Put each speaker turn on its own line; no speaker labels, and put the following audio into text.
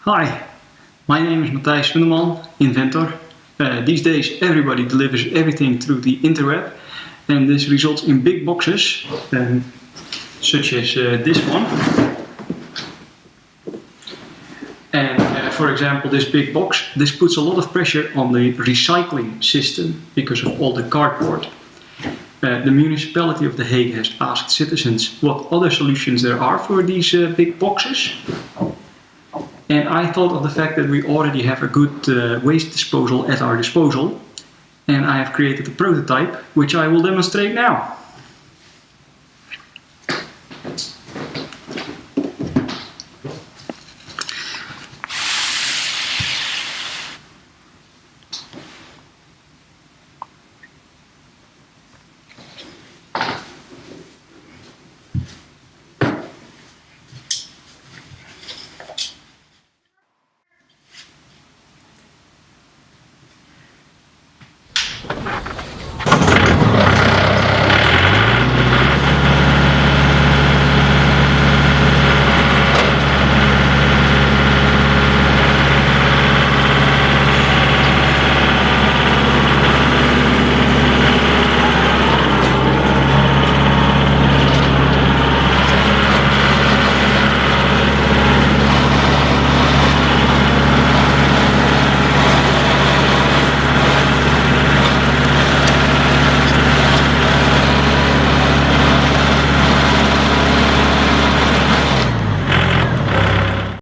Hi, my name is Matthijs Sunderman, inventor. These days everybody delivers everything through the interweb, and this results in big boxes, such as this one. And for example, this big box, this puts a lot of pressure on the recycling system because of all the cardboard. The municipality of The Hague has asked citizens what other solutions there are for these big boxes. And I thought of the fact that we already have a good waste disposal at our disposal. And I have created a prototype, which I will demonstrate now.